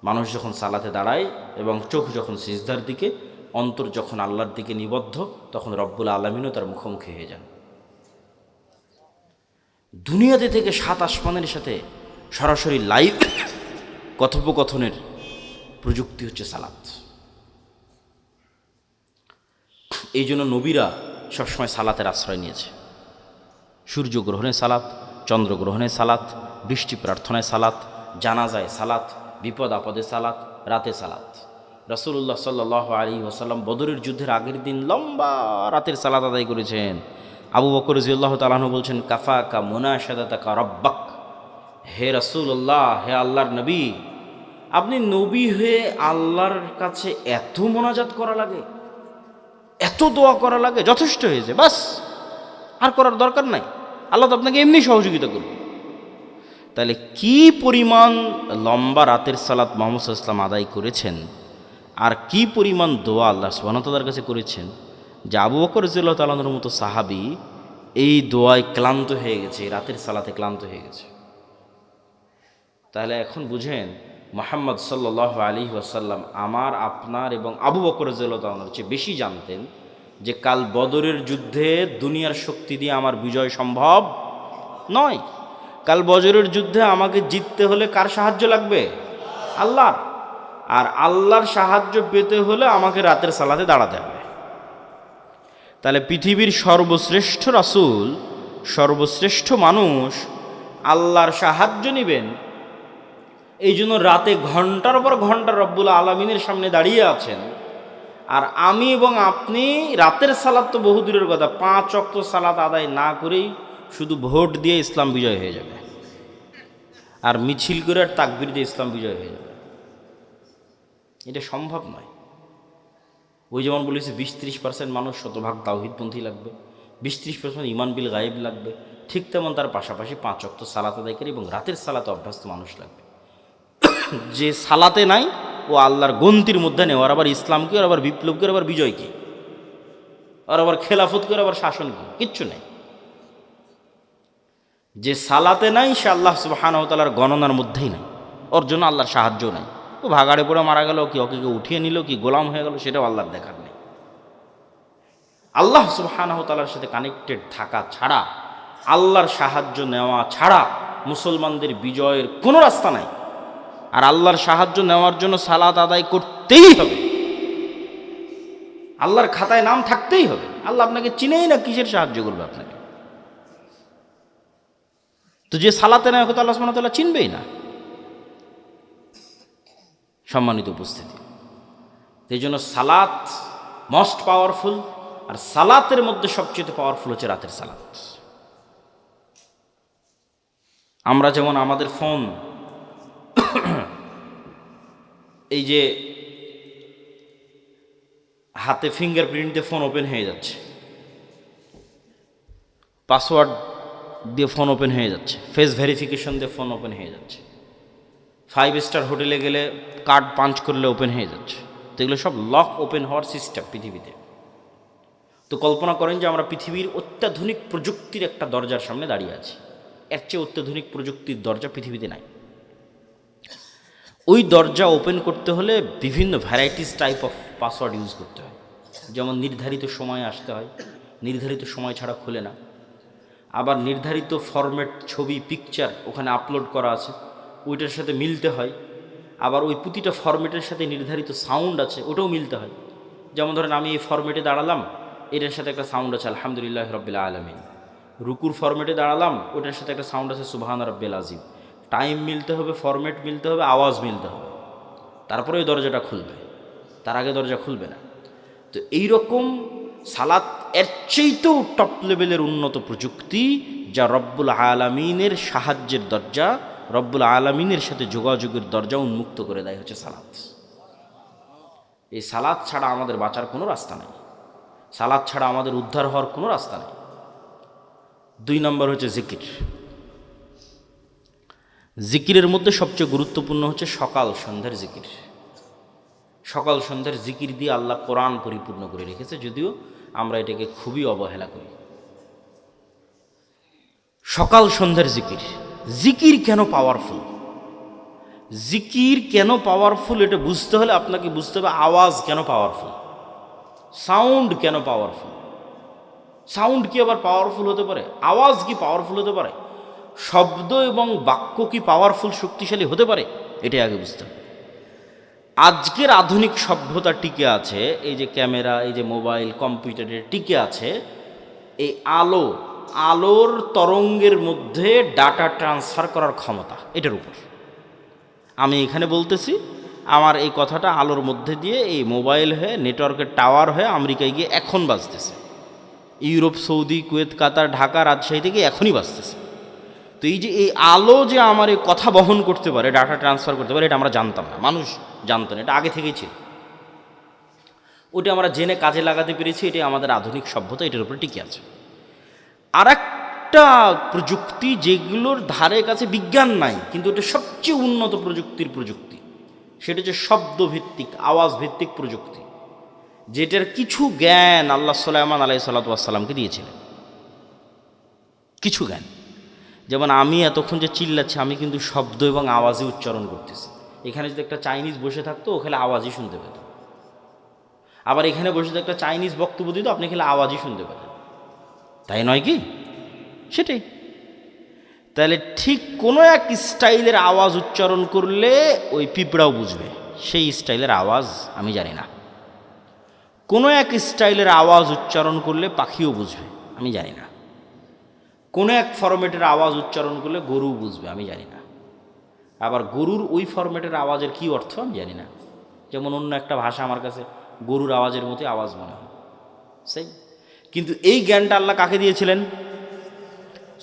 A: মানুষ যখন সালাতে দাঁড়ায় এবং চোখ যখন সিজদার দিকে, অন্তর যখন আল্লাহর দিকে নিবদ্ধ, তখন রব্বুল আলামিনও তার মুখোমুখি হয়ে যান। দুনিয়াতে থেকে 7 আসমানের সাথে সরাসরি লাইভ কথোপকথনের প্রযুক্তি হচ্ছে সালাত। এই জন্য নবীরা সবসময় সালাতের আশ্রয় নিয়েছে। সূর্যগ্রহণে সালাত, চন্দ্রগ্রহণে সালাত, বৃষ্টি প্রার্থনায় সালাত, জানাজায় সালাত, বিপদ আপদে সালাত, রাতে সালাত। রাসূলুল্লাহ সাল্লাল্লাহু আলাইহি ওয়াসাল্লাম বদরের যুদ্ধের আগের দিন লম্বা রাতের সালাত আদায় করেছেন। আবু বকর রাদিয়াল্লাহু তাআলা আনহু বলছেন, কাফাকা মুনাশাদাতাকা রাব্বাক, হে রাসূলুল্লাহ, হে আল্লাহর নবী, আপনি নবী হয়ে আল্লাহর কাছে এত মোনাজাত করা লাগে, এত দোয়া করা লাগে, যথেষ্ট হয়েছে, বাস, আর করার দরকার নাই, আল্লাহ তো আপনাকে এমনি সহযোগিতা করবে। তাহলে কি পরিমাণ লম্বা রাতের সালাত মুহাম্মদ সাল্লাল্লাহু আলাইহি ওয়াসাল্লাম আদায় করেছেন, আর কি পরিমাণ দোয়া আল্লাহ সুবহানাহু ওয়া তাআলার কাছে করেছেন, যে আবু বকর রাদিয়াল্লাহু তাআলা আনহুর মতো সাহাবী এই দোয়ায় ক্লান্ত হয়ে গেছে, এই রাতের সালাতে ক্লান্ত হয়ে গেছে। তাহলে এখন বুঝেন, মুহাম্মদ সাল্লাল্লাহু আলাইহি ওয়াসাল্লাম আমার, আপনার এবং আবু বকর রাদিয়াল্লাহু তাআলা আনহুর চেয়ে বেশি জানতেন যে কাল বদরের যুদ্ধে দুনিয়ার শক্তি দিয়ে আমার বিজয় সম্ভব নয়। কাল বদরের যুদ্ধে আমাকে জিততে হলে কার সাহায্য লাগবে? আল্লাহর। আর আল্লাহর সাহায্য পেতে হলে আমাকে রাতের সালাতে দাঁড়াতে হবে। তাহলে পৃথিবীর সর্বশ্রেষ্ঠ রাসূল, সর্বশ্রেষ্ঠ মানুষ আল্লাহর সাহায্য নেবেন, এই জন্য রাতে ঘন্টার পর ঘন্টা রব্বুল আলামিনের সামনে দাঁড়িয়ে আছেন। আর আমি এবং আপনি রাতের সালাত তো বহু দূরের কথা, 5 ওয়াক্ত সালাত আদায় না করেই শুধু ভোট দিয়ে ইসলাম বিজয় হয়ে যাবে, আর মিছিল করে আর তাকবীর দিয়ে ইসলাম বিজয় হয়ে যাবে। এটা সম্ভব নয়। ওই যেমন বলেছে 20-30% মানুষ শতভাগ তাওহীদপন্থী লাগবে, 20-30% ঈমান বিল গায়েব লাগবে, ঠিক তেমন তার পাশাপাশি 5 ওয়াক্ত সালাত আদায়কারী এবং রাতের সালাতে অভ্যস্ত মানুষ লাগবে। যে সালাতে নাই, ও আল্লাহর গন্তির মধ্যে নেই। আর আবার ইসলাম কি, আর আবার বিপ্লব কি, আর আবার বিজয় কি, আর আবার খেলাফত করে, আবার শাসন কি, কিচ্ছু নেই। যে সালাতে নাই সে আল্লাহ সুবহানাহু ওয়া তাআলার গণনার মধ্যেই নাই, ওর জন্য আল্লাহর সাহায্য নাই। ও ভাগাড়ে পড়ে মারা গেল, কি ওকে কেউ উঠিয়ে নিল, কি গোলাম হয়ে গেল, সেটাও আল্লাহর দেখার নেই। আল্লাহ সুবহানাহু ওয়া তাআলার সাথে কানেক্টেড থাকা ছাড়া, আল্লাহর সাহায্য নেওয়া ছাড়া মুসলমানদের বিজয়ের কোনো রাস্তা নাই। আর আল্লাহর সাহায্য নেওয়ার জন্য সালাত আদায় করতেই হবে, আল্লাহর খাতায় নাম থাকতেই হবে। আল্লাহ আপনাকে চিনেই না, কিসের সাহায্য করবে আপনাকে? তো যে সালাতে নেয় হয়তো আল্লাহ সুবহানাহু ওয়া তাআলা চিনবেই না। সম্মানিত উপস্থিতি, এই জন্য সালাত মোস্ট পাওয়ারফুল। আর সালাতের মধ্যে সবচেয়ে পাওয়ারফুল হচ্ছে রাতের সালাত। আমরা যেমন আমাদের ফোন, এই যে হাতে ফিঙ্গারপ্রিন্ট দিয়ে ফোন ওপেন হয়ে যাচ্ছে, পাসওয়ার্ড দিয়ে ফোন ওপেন হয়ে যাচ্ছে, ফেস ভেরিফিকেশন দিয়ে ফোন ওপেন হয়ে যাচ্ছে, 5 স্টার হোটেলে গেলে কার্ড পাঞ্চ করলে ওপেন হয়ে যাচ্ছে। তো এগুলো সব লক ওপেন হওয়ার সিস্টেম পৃথিবীতে। তো কল্পনা করেন যে আমরা পৃথিবীর অত্যাধুনিক প্রযুক্তির একটা দরজার সামনে দাঁড়িয়ে আছি। এর চেয়ে অত্যাধুনিক প্রযুক্তির দরজা পৃথিবীতে নাই। ওই দরজা ওপেন করতে হলে বিভিন্ন varieties type of password use করতে হয়। যেমন নির্ধারিত সময়ে আসতে হয়, নির্ধারিত সময় ছাড়া খুলে না। আবার নির্ধারিত ফরম্যাট ছবি, পিকচার ওখানে আপলোড করা আছে, ওইটার সাথে মিলতে হয়। আবার ওই প্রতিটা ফরম্যাটের সাথে নির্ধারিত সাউন্ড আছে, ওটাও মিলতে হয়। যেমন ধরেন আমি এই ফরম্যাটে দাঁড়ালাম, এটার সাথে একটা সাউন্ড আছে আলহামদুলিল্লাহ রাব্বিল আলামিন। রুকুর ফরম্যাটে দাঁড়ালাম, ওটার সাথে একটা সাউন্ড আছে সুবহান রাব্বিল আযীম। টাইম মিলতে হবে, ফরম্যাট মিলতে হবে, আওয়াজ মিলতে হবে, তারপরে ওই দরজাটা খুলবে, তার আগে দরজা খুলবে না। তো এইরকম সালাত এর চেয়েতেও টপ লেভেলের উন্নত প্রযুক্তি, যা রব্বুল আলামিনের সাহায্যের দরজা, রব্বুল আলামিনের সাথে যোগাযোগের দরজা উন্মুক্ত করে দেয় হচ্ছে সালাত। এই সালাত ছাড়া আমাদের বাঁচার কোনো রাস্তা নেই, সালাত ছাড়া আমাদের উদ্ধার হওয়ার কোনো রাস্তা নেই। 2 নম্বর হচ্ছে জিকির। জিকিরের মধ্যে সবচেয়ে গুরুত্বপূর্ণ হচ্ছে সকাল সন্ধ্যার জিকির। সকাল সন্ধ্যার জিকির দিয়ে আল্লাহ কোরআন পরিপূর্ণ করে রেখেছে, যদিও আমরা এটাকে খুবই অবহেলা করি। সকাল সন্ধ্যার জিকির। জিকির কেন পাওয়ারফুল? জিকির কেন পাওয়ারফুল এটা বুঝতে হলে আপনাকে বুঝতে হবে আওয়াজ কেন পাওয়ারফুল, সাউন্ড কেন পাওয়ারফুল। সাউন্ড কি আবার পাওয়ারফুল হতে পারে? আওয়াজ কি পাওয়ারফুল হতে পারে? শব্দ এবং বাক্য কি পাওয়ারফুল, শক্তিশালী হতে পারে? এটাই আগে বুঝতে হবে। আজকের আধুনিক সভ্যতা টিকে আছে, এই যে ক্যামেরা, এই যে মোবাইল, কম্পিউটারের টিকে আছে এই আলোর তরঙ্গের মধ্যে ডাটা ট্রান্সফার করার ক্ষমতা, এটার উপর। আমি এখানে বলতেছি, আমার এই কথাটা আলোর মধ্যে দিয়ে এই মোবাইল হয়ে, নেটওয়ার্কের টাওয়ার হয়ে আমেরিকায় গিয়ে এখন বাজতেছে, ইউরোপ, সৌদি, কুয়েত, কাতার, ঢাকা, রাজশাহী থেকে এখনই বাজতেছে। তো এই যে এই আলো যে আমার এই কথা বহন করতে পারে, ডাটা ট্রান্সফার করতে পারে, এটা আমরা জানতাম না, মানুষ জানতো না, এটা আগে থেকেই ছিল। ওটা আমরা জেনে কাজে লাগাতে পেরেছি, এটাই আমাদের আধুনিক সভ্যতা, এটার উপরে টিকে আছে। আর একটা প্রযুক্তি যেগুলোর ধারে কাছে বিজ্ঞান নাই, কিন্তু এটা সবচেয়ে উন্নত প্রযুক্তি, সেটা হচ্ছে শব্দভিত্তিক, আওয়াজ ভিত্তিক প্রযুক্তি, যেটার কিছু জ্ঞান আল্লাহ সুলাইমান আলাইহিস সালাতু ওয়াস সালামকে দিয়েছিলেন। কিছু জ্ঞান, যেমন আমি এতক্ষণ যে চিল্লাচ্ছি, আমি কিন্তু শব্দ এবং আওয়াজই উচ্চারণ করতেছি। এখানে যদি একটা চাইনিজ বসে থাকতো, ও খেলে আওয়াজই শুনতে পেত। আবার এখানে বসে যদি একটা চাইনিজ বক্তব্য দিত, আপনি খেলে আওয়াজই শুনতে পেতেন, তাই নয় কি? সেটাই। তাহলে ঠিক কোনো এক স্টাইলের আওয়াজ উচ্চারণ করলে ওই পিঁপড়াও বুঝবে, সেই স্টাইলের আওয়াজ আমি জানি না। কোনো এক স্টাইলের আওয়াজ উচ্চারণ করলে পাখিও বুঝবে, আমি জানি না। কোনো এক ফরম্যাটের আওয়াজ উচ্চারণ করলে গরু বুঝবে, আমি জানি না। আবার গরুর ওই ফরম্যাটের আওয়াজের কী অর্থ আমি জানি না। যেমন অন্য একটা ভাষা আমার কাছে গরুর আওয়াজের মতোই আওয়াজ মনে হয়, সেই। কিন্তু এই জ্ঞানটা আল্লাহ কাকে দিয়েছিলেন?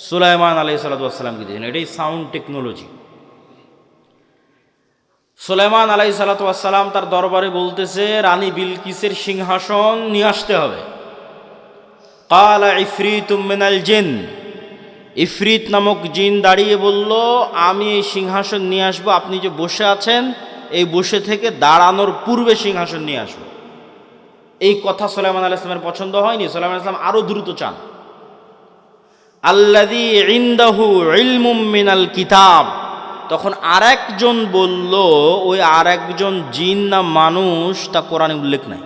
A: সুলাইমান আলাইহিস সালাতু ওয়াস সালামকে দিয়েছিলেন। এটাই সাউন্ড টেকনোলজি। সুলাইমান আলাইহিস সালাতু ওয়াস সালাম তার দরবারে বলতেছে, রানী বিলকিসের সিংহাসন নিয়ে আসতে হবে। ক্বালা ইফরিতুম মিনাল জিন, ইফরিত নামক জিন দাঁড়িয়ে বলল, আমি এই সিংহাসন নিয়ে আসবো, আপনি যে বসে আছেন এই বসে থেকে দাঁড়ানোর পূর্বে সিংহাসন নিয়ে আসবো। এই কথা সুলাইমান আলাইহিস সালামের পছন্দ হয়নি। সুলাইমান আলাইহিস সালাম আরও দ্রুত চান। আল্লাযী ইনদাহু ইলমুম মিনাল কিতাব। তখন আরেকজন বলল, ওই আরেকজন জিন না মানুষ তা কোরআনে উল্লেখ নাই।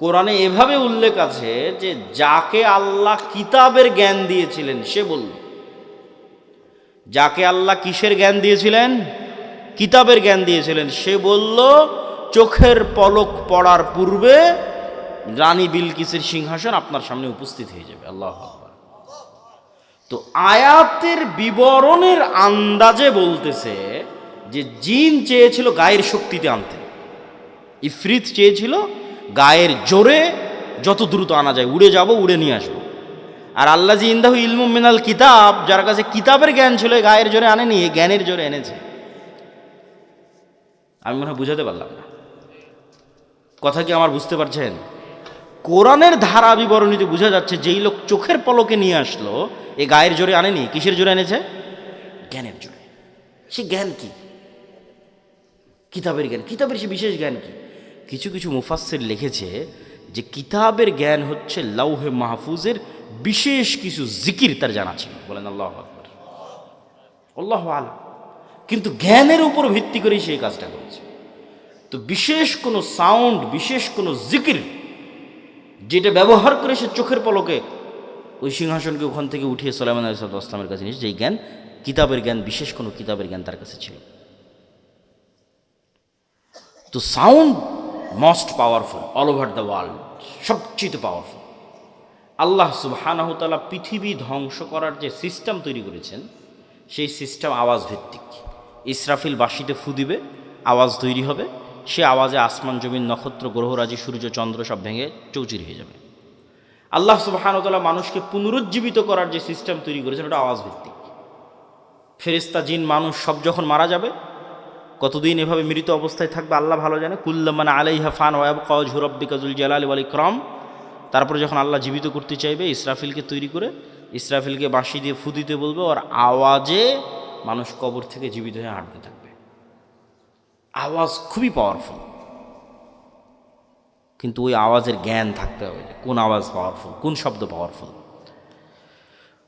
A: কোরআনে এভাবে উল্লেখ আছে যে যাকে আল্লাহ কিতাবের জ্ঞান দিয়েছিলেন সে বলল। যাকে আল্লাহ কিসের জ্ঞান দিয়েছিলেন? কিতাবের জ্ঞান দিয়েছিলেন। সে বলল চোখের পলক পড়ার পূর্বে রানী বিলকিসের সিংহাসন আপনার সামনে উপস্থিত হয়ে যাবে। আল্লাহু আকবার। তো আয়াতের বিবরণের আন্দাজে বলতেছে যে জিন চেয়েছিল গায়ের শক্তিতে আনতে, ইফরিত চেয়েছিল গায়ের জোরে যত দ্রুত আনা যায়, উড়ে যাব, উড়ে নিয়ে আসবো। আর আল্লাযী ইনদাহু ইলমুম মিনাল কিতাব, যার কাছে কিতাবের জ্ঞান ছিল, গায়ের জোরে আনেনি, জ্ঞানের জোরে এনেছে। আমি মনে হয় বুঝাতে পারলাম না কথা, কি আমার বুঝতে পারছেন? কোরআনের ধারা বিবরণীতে বোঝা যাচ্ছে যেই লোক চোখের পলকে নিয়ে আসলো, এ গায়ের জোরে আনেনি, কিসের জোরে এনেছে? জ্ঞানের জোরে। সে জ্ঞান কি? কিতাবের জ্ঞান। কিতাবের সে বিশেষ জ্ঞান কি? কিছু কিছু মুফাসসির লিখেছে যে কিতাবের জ্ঞান হচ্ছে লাউহে মাহফুজের বিশেষ কিছু জিকির তার জানা ছিল। বলেন আল্লাহু আকবার। আল্লাহু আলাম। কিন্তু জ্ঞানের উপর ভিত্তি করে সেই কাজটা করেছে। তো বিশেষ কোনো সাউন্ড, বিশেষ কোনো জিকির যেটা ব্যবহার করে সে চোখের পলকে ওই সিংহাসনকে ওখান থেকে উঠিয়ে সুলাইমান আলাইহিস সালামের কাছে নিয়েছে, যেই জ্ঞান কিতাবের জ্ঞান, বিশেষ কোনো কিতাবের জ্ঞান তার কাছে ছিল। তো sound most powerful all over the world, সবচেয়ে পাওয়ারফুল। আল্লাহ সুবহানাহু তাআলা পৃথিবী ধ্বংস করার যে সিস্টেম তৈরি করেছেন, সেই সিস্টেম আওয়াজ ভিত্তিক। ইসরাফিল বাঁশিতে ফু দিবে, আওয়াজ তৈরি হবে, সে আওয়াজে আসমান জমিন নক্ষত্র গ্রহরাজি সূর্য চন্দ্র সব ভেঙে চৌচির হয়ে যাবে। আল্লাহ সুবহানাহু তাআলা মানুষকে পুনরুজ্জীবিত করার যে সিস্টেম তৈরি করেছেন, ওটা আওয়াজ ভিত্তিক। ফেরেশতা জিন মানুষ সব যখন মারা যাবে, কতদিন এভাবে মৃত অবস্থায় থাকবে আল্লাহ ভালো জানে। কুল্লুমান আলাইহা ফান ওয়া ইয়াবকা ওয়াজহু রাব্বিকা যুল জালালি ওয়াল ইকরাম। তারপরে যখন আল্লাহ জীবিত করতে চাইবে, ইসরাফিলকে তৈরি করে ইসরাফিলকে বাঁশি দিয়ে ফু দিতে বলবে, ওর আওয়াজে মানুষ কবর থেকে জীবিত হয়ে হাঁটতে থাকবে। আওয়াজ খুবই পাওয়ারফুল, কিন্তু ওই আওয়াজের জ্ঞান থাকতে হবে, কোন আওয়াজ পাওয়ারফুল, কোন শব্দ পাওয়ারফুল।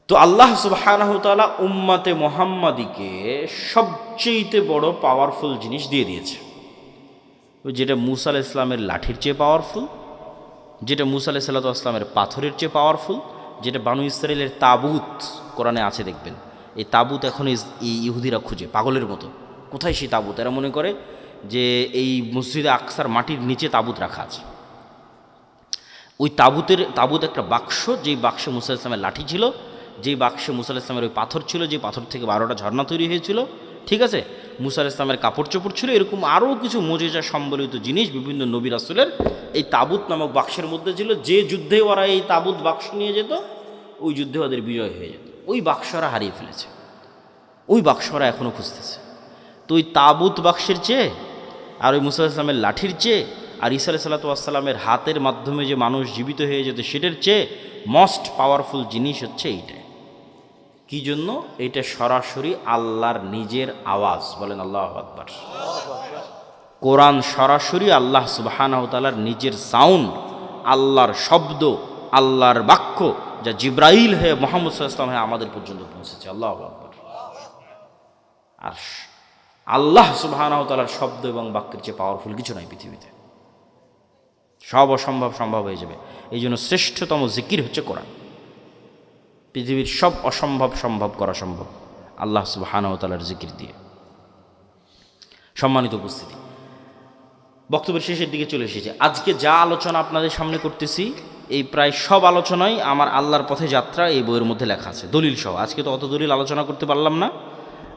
A: তো আল্লাহ সুবহানাহু তাআলা উম্মতে মুহাম্মাদিকে সবচেয়ে বড় পাওয়ারফুল জিনিস দিয়ে দিয়েছে, যেটা মূসা আলাইহিস সালামের লাঠির চেয়ে পাওয়ারফুল, যেটা মূসা আলাইহিস সালামের পাথরের চেয়ে পাওয়ারফুল, যেটা বানু ইসরাইলের তাবুত কোরআনে আছে দেখবেন। এই তাবুত এখন এই ইহুদিরা খুঁজে পাগলের মতো, কোথায় সেই তাবুত? এরা মনে করে যে এই মসজিদে আকসার মাটির নিচে তাবুত রাখা আছে। ওই তাবুত একটা বাক্স, যেই বাক্সে মূসা আলাইহিস সালামের লাঠি ছিল, যেই বাক্সে মূসা আলাইহিস সালামের ওই পাথর ছিল, যে পাথর থেকে 12টা ঝর্ণা তৈরি হয়েছিল, ঠিক আছে, মূসা আলাইহিস সালামের কাপড় চোপড় ছিল, এরকম আরও কিছু মুজিজা সম্বলিত জিনিস বিভিন্ন নবী রাসূলের এই তাবুত নামক বাক্সের মধ্যে ছিল। যে যুদ্ধে ওরা এই তাবুত বাক্স নিয়ে যেত, ওই যুদ্ধে ওদের বিজয় হয়ে যেত। ওই বাক্স ওরা হারিয়ে ফেলেছে, ওই বাক্স ওরা এখনও খুঁজতেছে। তো ওই তাবুত বাক্সের চেয়ে আর ওই মূসা আলাইহিস সালামের লাঠির চেয়ে আর ঈসা আলাইহিস সালামের হাতের মাধ্যমে যে মানুষ জীবিত হয়ে যেত, সেটার চেয়ে মোস্ট পাওয়ারফুল জিনিস হচ্ছে এইটা। কি জন্য? এটা সরাসরি আল্লাহর নিজের আওয়াজ। বলেন আল্লাহু আকবার। কোরআন সরাসরি আল্লাহ সুবহানাহু তাআলার নিজের সাউন্ড, আল্লাহর শব্দ, আল্লাহর বাক্য, যা জিব্রাইল হয়ে মুহাম্মদ সাল্লাল্লাহু আলাইহি ওয়াসাল্লাম আমাদের পর্যন্ত পৌঁছেছে। আল্লাহু আকবার। আর আল্লাহ সুবহানাহু তাআলার শব্দ এবং বাক্যের চেয়ে পাওয়ারফুল কিছু নাই পৃথিবীতে। সব অসম্ভব সম্ভব হয়ে যাবে। এই জন্য শ্রেষ্ঠতম জিকির হচ্ছে কোরআন। পৃথিবীর সব অসম্ভব সম্ভব করা সম্ভব আল্লাহ সুবহানাহু ওয়া তাআলার জিকির দিয়ে। সম্মানিত উপস্থিতি, বক্তব্যের শেষের দিকে চলে এসেছে। আজকে যা আলোচনা আপনাদের সামনে করতেছি, এই প্রায় সব আলোচনাই আমার আল্লাহর পথে যাত্রা এই বইয়ের মধ্যে লেখা আছে, দলিল সহ। আজকে তো অত দলিল আলোচনা করতে পারলাম না।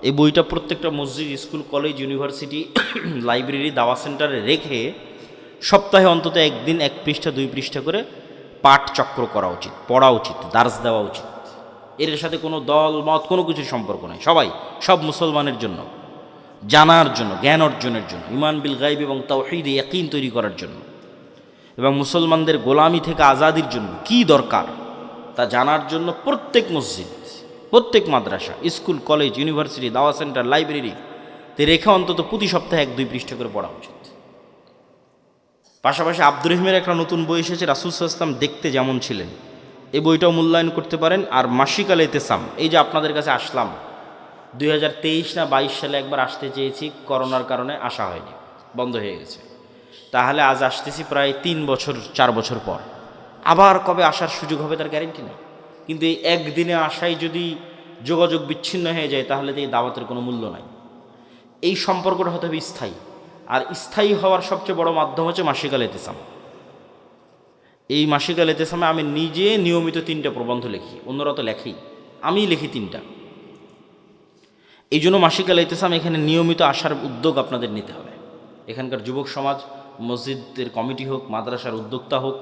A: এই বইটা প্রত্যেকটা মসজিদ, স্কুল, কলেজ, ইউনিভার্সিটি, লাইব্রেরি, দাওয়া সেন্টারে রেখে সপ্তাহে অন্তত একদিন 1 পৃষ্ঠা 2 পৃষ্ঠা করে পাঠ চক্র করা উচিত, পড়া উচিত, দার্স দেওয়া উচিত। এর সাথে কোনো দল মত কোনো কিছুর সম্পর্ক নাই। সব মুসলমানের জন্য, জানার জন্য, জ্ঞান অর্জনের জন্য, ঈমান বিল গায়ব এবং তাওহীদে ইয়াকিন তৈরি করার জন্য, এবং মুসলমানদের গোলামি থেকে আজাদির জন্য কি দরকার তা জানার জন্য প্রত্যেক মসজিদ, প্রত্যেক মাদ্রাসা, স্কুল, কলেজ, ইউনিভার্সিটি, দাওয়া সেন্টার, লাইব্রেরিতে রেখে অন্তত প্রতি সপ্তাহে 1-2 পৃষ্ঠা করে পড়া উচিত। পাশাপাশি আব্দুর রহিমের একটা নতুন বই এসেছে, রাসূল সাল্লাল্লাহু আলাইহি ওয়াসাল্লাম দেখতে যেমন ছিলেন, এই বইটাও মূল্যায়ন করতে পারেন। আর মাসিক আল ইতিসাম, এই যে আপনাদের কাছে আসলাম 2023 না 22 সালে একবার আসতে চেয়েছি, করোনার কারণে আসা হয়নি, বন্ধ হয়ে গেছে। তাহলে আজ আসতেছি প্রায় 3 বছর 4 বছর পর। আবার কবে আসার সুযোগ হবে তার গ্যারেন্টি নেই। কিন্তু এই একদিনে আসাই যদি যোগাযোগ বিচ্ছিন্ন হয়ে যায়, তাহলে তো এই দাওয়াতের কোনো মূল্য নাই। এই সম্পর্কটা হতে হবে স্থায়ী, আর স্থায়ী হওয়ার সবচেয়ে বড় মাধ্যম হচ্ছে মাসিক আল ইতিসাম। এই মাসিক আল ইতিসামে আমি নিজে নিয়মিত 3টা প্রবন্ধ লিখি, অন্যরা তো লেখেই, আমি লিখি 3টা। এই জন্য মাসিক আল ইতিসাম এখানে নিয়মিত আসার উদ্যোগ আপনাদের নিতে হবে। এখানকার যুবক সমাজ, মসজিদের কমিটি হোক, মাদ্রাসার উদ্যোক্তা হোক,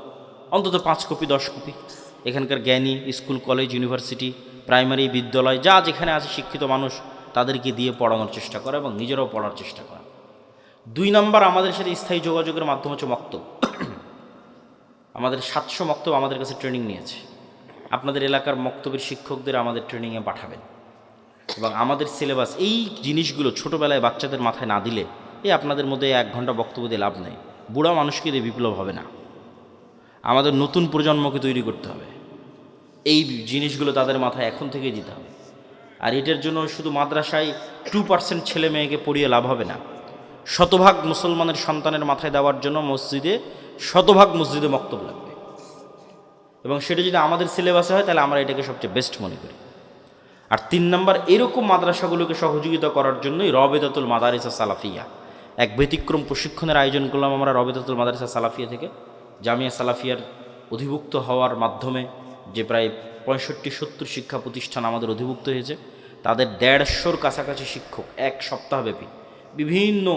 A: অন্তত 5 কপি 10 কপি, এখানকার জ্ঞানী স্কুল কলেজ ইউনিভার্সিটি প্রাইমারি বিদ্যালয় যা যেখানে আছে শিক্ষিত মানুষ, তাদেরকে দিয়ে পড়ানোর চেষ্টা করা এবং নিজেরাও পড়ার চেষ্টা করা। 2 নম্বর, আমাদের সাথে স্থায়ী যোগাযোগের মাধ্যম হচ্ছে মক্তব। আমাদের 700 মক্তব আমাদের কাছে ট্রেনিং নিয়েছে। আপনাদের এলাকার মক্তবের শিক্ষকদের আমাদের ট্রেনিংয়ে পাঠাবেন, এবং আমাদের সিলেবাস এই জিনিসগুলো ছোটোবেলায় বাচ্চাদের মাথায় না দিলে আপনাদের মধ্যে 1 ঘন্টা বক্তব্য দিয়ে লাভ নেই। বুড়া মানুষকে দিয়ে বিপ্লব হবে না। আমাদের নতুন প্রজন্মকে তৈরি করতে হবে, এই জিনিসগুলো তাদের মাথায় এখন থেকেই দিতে হবে। আর এটার জন্য শুধু মাদ্রাসায় 2% ছেলে মেয়েকে পড়িয়ে লাভ হবে না। শতভাগ মুসলমানের সন্তানের মাথায় দেওয়ার জন্য শতভাগ মসজিদে মক্তব লাগবে, এবং সেটা যদি আমাদের সিলেবাসে হয় তাহলে আমরা এটাকে সবচেয়ে বেস্ট মনে করি। আর 3 নম্বর, এরকম মাদ্রাসাগুলোকে সহযোগিতা করার জন্যই রবেদাতুল মাদারিস সালাফিয়া, এক ব্যতিক্রম প্রশিক্ষণের আয়োজন করলাম আমরা রবেদাতুল মাদারিস সালাফিয়া থেকে। জামিয়া সালাফিয়ার অধিভুক্ত হওয়ার মাধ্যমে যে প্রায় 65-70 শিক্ষা প্রতিষ্ঠান আমাদের অধিভুক্ত হয়েছে, তাদের 150-র কাছাকাছি শিক্ষক 1 সপ্তাহব্যাপী বিভিন্ন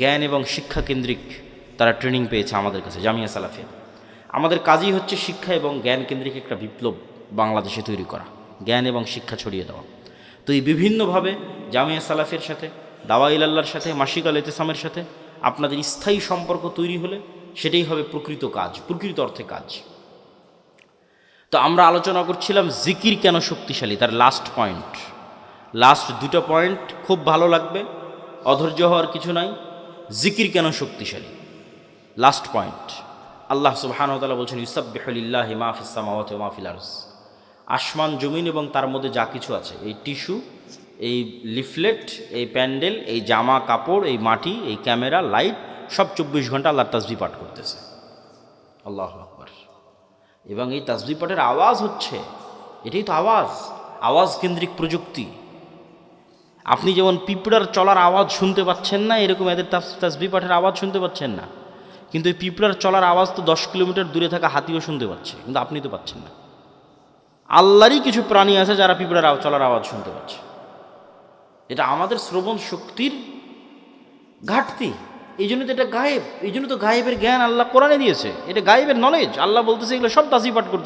A: জ্ঞান এবং শিক্ষা কেন্দ্রিক তারা ট্রেনিং পেয়েছে আমাদের কাছে জামিয়া সালাফিয়া। আমাদের কাজই হচ্ছে শিক্ষা এবং জ্ঞান কেন্দ্রিক একটা বিপ্লব বাংলাদেশে তৈরি করা, জ্ঞান এবং শিক্ষা ছড়িয়ে দেওয়া। তো এই বিভিন্নভাবে জামিয়া সালাফিয়ার সাথে, দাওয়াইল আল্লাহর সাথে, মাসিক আল ইতিসামের সাথে আপনাদের স্থায়ী সম্পর্ক তৈরি হলে সেটাই হবে প্রকৃত কাজ, প্রকৃত অর্থে কাজ। তো আমরা আলোচনা করছিলাম জিকির কেন শক্তিশালী, তার লাস্ট 2টা পয়েন্ট খুব ভালো লাগবে, অধৈর্য হওয়ার কিছু নাই। জিকির কেন শক্তিশালী, লাস্ট পয়েন্ট। আল্লাহ সুবহানাহু ওয়া তাআলা বলছেন ইউসাব্বিহু লিল্লাহি মা ফিস সামাওয়াতি ওয়া মা ফিল আরজ। আসমান জমিন এবং তার মধ্যে যা কিছু আছে, এই টিস্যু, এই লিফলেট, এই প্যান্ডেল, এই জামা কাপড়, এই মাটি, এই ক্যামেরা, লাইট, সব 24 ঘন্টা আল্লাহর তাসবিহ পাঠ করতেছে। আল্লাহু আকবার। এবং এই তাসবিহ পাঠের আওয়াজ হচ্ছে, এটাই তো আওয়াজ কেন্দ্রিক প্রযুক্তি। আপনি যেমন পিঁপড়ার চলার আওয়াজ শুনতে পাচ্ছেন না, এরকম এদের তাসবিহ পাঠের আওয়াজ শুনতে পাচ্ছেন না। কিন্তু এই পিঁপড়ার চলার আওয়াজ তো 10 কিলোমিটার দূরে থাকা হাতিও শুনতে পাচ্ছে, কিন্তু আপনি তো পাচ্ছেন না। আল্লাহরই কিছু প্রাণী আছে যারা পিঁপড়ার চলার আওয়াজ শুনতে পাচ্ছে। এটা আমাদের শ্রবণ শক্তির ঘাটতি, এই জন্য তো এটা গায়েব। এই জন্য তো গায়েবের জ্ঞান আল্লাহ কোরআনে দিয়েছে, এটা গায়েবের নলেজ। আল্লাহ বলতেছে এগুলো সব তাসবিহ পাঠ করতে